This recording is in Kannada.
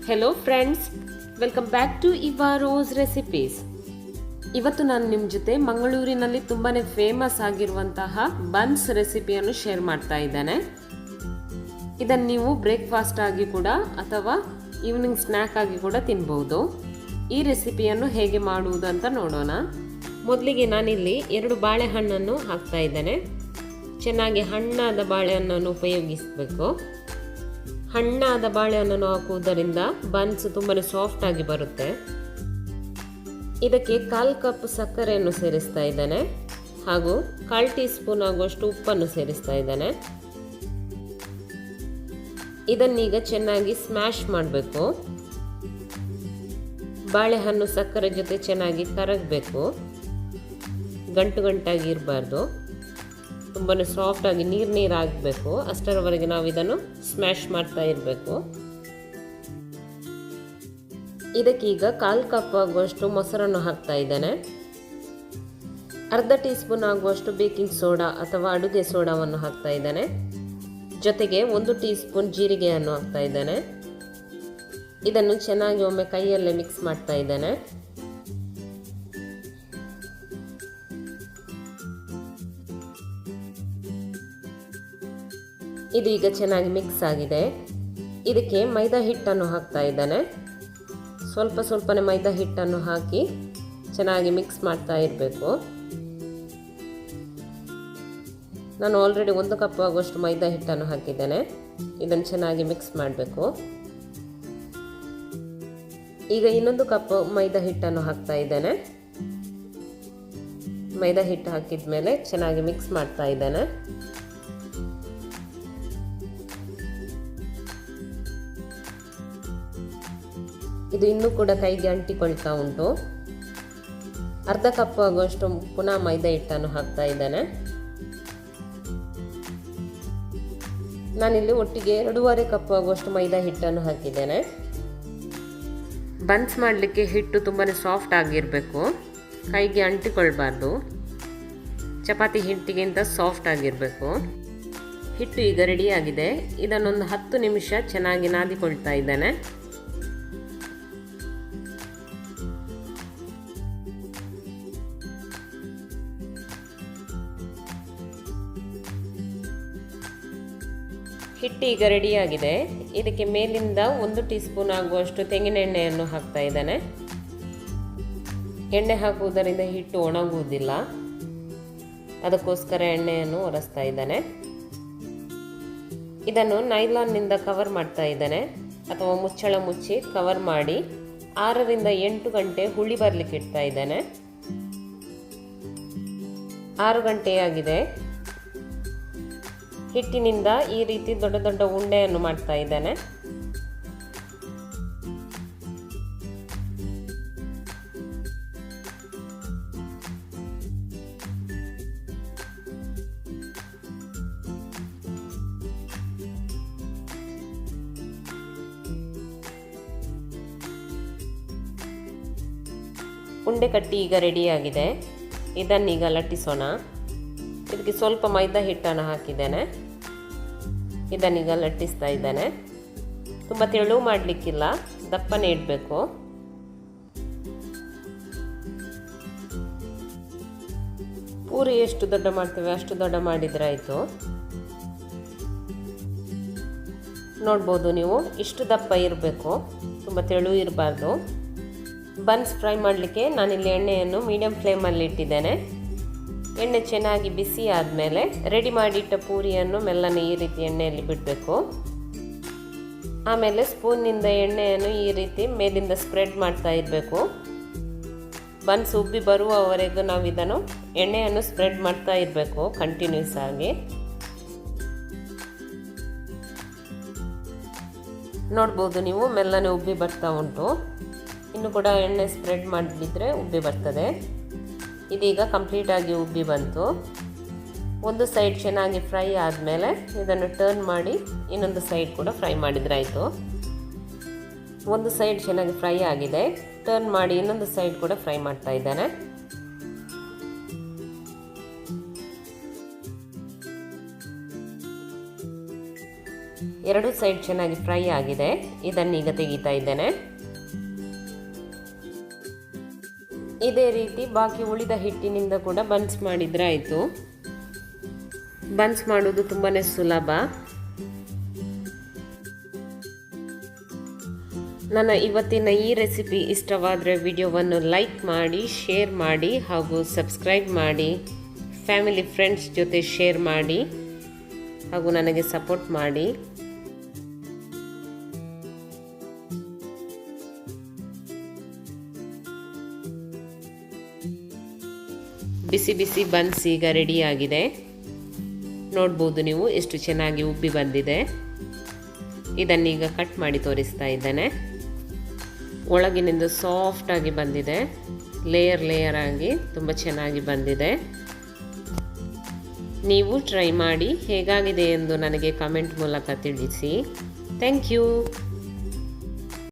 Hello friends, welcome back to Eva rose recipes. ಇವತ್ತು ನಾನು ನಿಮ್ಮ ಜೊತೆ ಮಂಗಳೂರಿನಲ್ಲಿ ತುಂಬಾ ಫೇಮಸ್ ಆಗಿರುವಂತಹ ಬನ್ಸ್ ರೆಸಿಪಿಯನ್ನು ಶೇರ್ ಮಾಡ್ತಾ ಇದ್ದೇನೆ. ಇದನ್ನು ನೀವು ಬ್ರೇಕ್ಫಾಸ್ಟ್ ಆಗಿ ಕೂಡ ಅಥವಾ ಈವ್ನಿಂಗ್ ಸ್ನ್ಯಾಕ್ ಆಗಿ ಕೂಡ ತಿನ್ಬಹುದು. ಈ ರೆಸಿಪಿಯನ್ನು ಹೇಗೆ ಮಾಡುವುದು ಅಂತ ನೋಡೋಣ. ಮೊದಲಿಗೆ ನಾನಿಲ್ಲಿ 2 ಬಾಳೆಹಣ್ಣನ್ನು ಹಾಕ್ತಾ ಇದ್ದೇನೆ. ಚೆನ್ನಾಗಿ ಹಣ್ಣಾದ ಬಾಳೆಹಣ್ಣನ್ನು ಉಪಯೋಗಿಸಬೇಕು. ಹಣ್ಣಾದ ಬಾಳೆಹಣ್ಣನ್ನು ಹಾಕುವುದರಿಂದ ಬನ್ಸ್ ತುಂಬಾ ಸಾಫ್ಟ್ ಆಗಿ ಬರುತ್ತೆ. ಇದಕ್ಕೆ 1/4 ಕಪ್ ಸಕ್ಕರೆಯನ್ನು ಸೇರಿಸ್ತಾ ಇದ್ದೇನೆ ಹಾಗೂ 1/4 ಟೀ ಸ್ಪೂನ್ ಆಗುವಷ್ಟು ಉಪ್ಪನ್ನು ಸೇರಿಸ್ತಾ ಇದ್ದೇನೆ. ಇದನ್ನೀಗ ಚೆನ್ನಾಗಿ ಸ್ಮ್ಯಾಶ್ ಮಾಡಬೇಕು. ಬಾಳೆಹಣ್ಣು ಸಕ್ಕರೆ ಜೊತೆ ಚೆನ್ನಾಗಿ ಕರಗಬೇಕು, ಗಂಟು ಗಂಟಾಗಿ ಇರಬಾರ್ದು. ತುಂಬಾ ಸಾಫ್ಟ್ ಆಗಿ ನೀರು ಆಗಬೇಕು. ಅಷ್ಟರವರೆಗೆ ನಾವು ಇದನ್ನು ಸ್ಮ್ಯಾಶ್ ಮಾಡ್ತಾ ಇರಬೇಕು. ಇದಕ್ಕೀಗ 1/4 ಕಪ್ ಆಗುವಷ್ಟು ಮೊಸರನ್ನು ಹಾಕ್ತಾ ಇದ್ದೇನೆ. ಅರ್ಧ ಟೀ ಸ್ಪೂನ್ ಆಗುವಷ್ಟು ಬೇಕಿಂಗ್ ಸೋಡಾ ಅಥವಾ ಅಡುಗೆ ಸೋಡಾವನ್ನು ಹಾಕ್ತಾ ಇದ್ದೇನೆ. ಜೊತೆಗೆ 1 ಟೀ ಸ್ಪೂನ್ ಜೀರಿಗೆಯನ್ನು ಹಾಕ್ತಾ ಇದ್ದೇನೆ. ಇದನ್ನು ಚೆನ್ನಾಗಿ ಒಮ್ಮೆ ಕೈಯಲ್ಲೇ ಮಿಕ್ಸ್ ಮಾಡ್ತಾ ಇದ್ದೇನೆ. ಇದು ಈಗ ಚೆನ್ನಾಗಿ ಮಿಕ್ಸ್ ಆಗಿದೆ. ಇದಕ್ಕೆ ಮೈದಾ ಹಿಟ್ಟನ್ನು ಹಾಕ್ತಾ ಇದ್ದೇನೆ. ಸ್ವಲ್ಪನೇ ಮೈದಾ ಹಿಟ್ಟನ್ನು ಹಾಕಿ ಚೆನ್ನಾಗಿ ಮಿಕ್ಸ್ ಮಾಡ್ತಾ ಇರಬೇಕು. ನಾನು ಆಲ್ರೆಡಿ 1 ಕಪ್ ಆಗುವಷ್ಟು ಮೈದಾ ಹಿಟ್ಟನ್ನು ಹಾಕಿದ್ದೇನೆ. ಇದನ್ನು ಚೆನ್ನಾಗಿ ಮಿಕ್ಸ್ ಮಾಡಬೇಕು. ಈಗ ಇನ್ನೊಂದು ಕಪ್ ಮೈದಾ ಹಿಟ್ಟನ್ನು ಹಾಕ್ತಾ ಇದ್ದೇನೆ. ಮೈದಾ ಹಿಟ್ಟು ಹಾಕಿದ ಮೇಲೆ ಚೆನ್ನಾಗಿ ಮಿಕ್ಸ್ ಮಾಡ್ತಾ ಇದ್ದೇನೆ. ಇದು ಇನ್ನೂ ಕೂಡ ಕೈಗೆ ಅಂಟಿಕೊಳ್ತಾ ಉಂಟು. ಅರ್ಧ ಕಪ್ ಆಗುವಷ್ಟು ಪುನಃ ಮೈದಾ ಹಿಟ್ಟನ್ನು ಹಾಕ್ತಾ ಇದ್ದೇನೆ. ನಾನಿಲ್ಲಿ ಒಟ್ಟಿಗೆ 2.5 ಕಪ್ ಆಗುವಷ್ಟು ಮೈದಾ ಹಿಟ್ಟನ್ನು ಹಾಕಿದ್ದೇನೆ. ಬನ್ಸ್ ಮಾಡಲಿಕ್ಕೆ ಹಿಟ್ಟು ತುಂಬಾ ಸಾಫ್ಟ್ ಆಗಿರಬೇಕು, ಕೈಗೆ ಅಂಟಿಕೊಳ್ಬಾರ್ದು. ಚಪಾತಿ ಹಿಟ್ಟಿಗಿಂತ ಸಾಫ್ಟ್ ಆಗಿರಬೇಕು. ಹಿಟ್ಟು ಈಗ ರೆಡಿಯಾಗಿದೆ. ಇದನ್ನೊಂದು 10 ನಿಮಿಷ ಚೆನ್ನಾಗಿ ನಾದಿಕೊಳ್ತಾ ಇದ್ದೇನೆ. ಹಿಟ್ಟು ಈಗ ರೆಡಿಯಾಗಿದೆ. ಇದಕ್ಕೆ ಮೇಲಿಂದ 1 ಟೀ ಸ್ಪೂನ್ ಆಗುವಷ್ಟು ತೆಂಗಿನ ಎಣ್ಣೆಯನ್ನು ಹಾಕ್ತಾ ಇದ್ದೇನೆ. ಎಣ್ಣೆ ಹಾಕುವುದರಿಂದ ಹಿಟ್ಟು ಒಣಗುವುದಿಲ್ಲ, ಅದಕ್ಕೋಸ್ಕರ ಎಣ್ಣೆಯನ್ನು ಒರೆಸ್ತಾ ಇದ್ದೇನೆ. ಇದನ್ನು ನೈಲಾನ್ನಿಂದ ಕವರ್ ಮಾಡ್ತಾ ಇದ್ದೇನೆ ಅಥವಾ ಮುಚ್ಚಳ ಮುಚ್ಚಿ ಕವರ್ ಮಾಡಿ 6 ರಿಂದ 8 ಗಂಟೆ ಹುಳಿ ಬರಲಿಕ್ಕೆ ಇಡ್ತಾ ಇದ್ದೇನೆ. 6 ಗಂಟೆಯಾಗಿದೆ. ಹಿಟ್ಟಿನಿಂದ ಈ ರೀತಿ ದೊಡ್ಡ ದೊಡ್ಡ ಉಂಡೆಯನ್ನು ಮಾಡ್ತಾ ಇದ್ದೇನೆ. ಉಂಡೆ ಕಟ್ಟಿ ಈಗ ರೆಡಿಯಾಗಿದೆ. ಇದನ್ನೀಗ ಲಟ್ಟಿಸೋಣ. ಇದಕ್ಕೆ ಸ್ವಲ್ಪ ಮೈದಾ ಹಿಟ್ಟನ್ನು ಹಾಕಿದ್ದೇನೆ. ಇದನ್ನೀಗ ಲಟ್ಟಿಸ್ತಾ ಇದ್ದೇನೆ. ತುಂಬ ತೆಳು ಮಾಡಲಿಕ್ಕಿಲ್ಲ, ದಪ್ಪನೇ ಇಡಬೇಕು. ಪೂರಿ ಎಷ್ಟು ದೊಡ್ಡ ಮಾಡ್ತೇವೆ ಅಷ್ಟು ದೊಡ್ಡ ಮಾಡಿದರೆ ಆಯಿತು. ನೋಡ್ಬೋದು ನೀವು, ಇಷ್ಟು ದಪ್ಪ ಇರಬೇಕು, ತುಂಬ ತೆಳು ಇರಬಾರ್ದು. ಬನ್ಸ್ ಫ್ರೈ ಮಾಡಲಿಕ್ಕೆ ನಾನಿಲ್ಲಿ ಎಣ್ಣೆಯನ್ನು ಮೀಡಿಯಂ ಫ್ಲೇಮಲ್ಲಿ ಇಟ್ಟಿದ್ದೇನೆ. ಎಣ್ಣೆ ಚೆನ್ನಾಗಿ ಬಿಸಿ ಆದಮೇಲೆ ರೆಡಿ ಮಾಡಿಟ್ಟ ಪೂರಿಯನ್ನು ಮೆಲ್ಲನೆ ಈ ರೀತಿ ಎಣ್ಣೆಯಲ್ಲಿ ಬಿಡಬೇಕು. ಆಮೇಲೆ ಸ್ಪೂನ್ನಿಂದ ಎಣ್ಣೆಯನ್ನು ಈ ರೀತಿ ಮೇಲಿಂದ ಸ್ಪ್ರೆಡ್ ಮಾಡ್ತಾ ಇರಬೇಕು. ಬನ್ಸ್ ಉಬ್ಬಿ ಬರುವವರೆಗೂ ನಾವು ಇದನ್ನು ಎಣ್ಣೆಯನ್ನು ಸ್ಪ್ರೆಡ್ ಮಾಡ್ತಾ ಇರಬೇಕು ಕಂಟಿನ್ಯೂಸ್ ಆಗಿ. ನೋಡ್ಬೋದು ನೀವು, ಮೆಲ್ಲನೆ ಉಬ್ಬಿ ಬರ್ತಾ ಉಂಟು. ಇನ್ನು ಕೂಡ ಎಣ್ಣೆ ಸ್ಪ್ರೆಡ್ ಮಾಡಿದ್ರೆ ಉಬ್ಬಿ ಬರ್ತದೆ. ಇದೀಗ ಕಂಪ್ಲೀಟಾಗಿ ಉಬ್ಬಿ ಬಂತು. ಒಂದು ಸೈಡ್ ಚೆನ್ನಾಗಿ ಫ್ರೈ ಆದಮೇಲೆ ಇದನ್ನು ಟರ್ನ್ ಮಾಡಿ ಇನ್ನೊಂದು ಸೈಡ್ ಕೂಡ ಫ್ರೈ ಮಾಡಿದರೆ ಆಯಿತು. ಒಂದು ಸೈಡ್ ಚೆನ್ನಾಗಿ ಫ್ರೈ ಆಗಿದೆ. ಟರ್ನ್ ಮಾಡಿ ಇನ್ನೊಂದು ಸೈಡ್ ಕೂಡ ಫ್ರೈ ಮಾಡ್ತಾ ಇದ್ದೇನೆ. ಎರಡು ಸೈಡ್ ಚೆನ್ನಾಗಿ ಫ್ರೈ ಆಗಿದೆ. ಇದನ್ನೀಗ ತೆಗಿತಾ ಇದ್ದೇನೆ. ಇದೇ ರೀತಿ ಬಾಕಿ ಉಳಿದ ಹಿಟ್ಟಿನಿಂದ ಕೂಡ ಬನ್ಸ್ ಮಾಡಿದರೆ ಆಯಿತು. ಬನ್ಸ್ ಮಾಡೋದು ತುಂಬಾ ಸುಲಭ. ನನ್ನ ಇವತ್ತಿನ ಈ ರೆಸಿಪಿ ಇಷ್ಟವಾದರೆ ವಿಡಿಯೋವನ್ನು ಲೈಕ್ ಮಾಡಿ, ಶೇರ್ ಮಾಡಿ ಹಾಗೂ ಸಬ್ಸ್ಕ್ರೈಬ್ ಮಾಡಿ. ಫ್ಯಾಮಿಲಿ ಫ್ರೆಂಡ್ಸ್ ಜೊತೆ ಶೇರ್ ಮಾಡಿ ಹಾಗೂ ನನಗೆ ಸಪೋರ್ಟ್ ಮಾಡಿ. ಬಿಸಿ ಬಿಸಿ ಬನ್ಸ್ ಈಗ ರೆಡಿಯಾಗಿದೆ. ನೋಡ್ಬೋದು ನೀವು ಎಷ್ಟು ಚೆನ್ನಾಗಿ ಉಬ್ಬಿ ಬಂದಿದೆ. ಇದನ್ನೀಗ ಕಟ್ ಮಾಡಿ ತೋರಿಸ್ತಾ ಇದ್ದೇನೆ. ಒಳಗಿನಿಂದ ಸಾಫ್ಟಾಗಿ ಬಂದಿದೆ, ಲೇಯರ್ ಆಗಿ ತುಂಬ ಚೆನ್ನಾಗಿ ಬಂದಿದೆ. ನೀವು ಟ್ರೈ ಮಾಡಿ ಹೇಗಾಗಿದೆ ಎಂದು ನನಗೆ ಕಮೆಂಟ್ ಮೂಲಕ ತಿಳಿಸಿ. Thank you.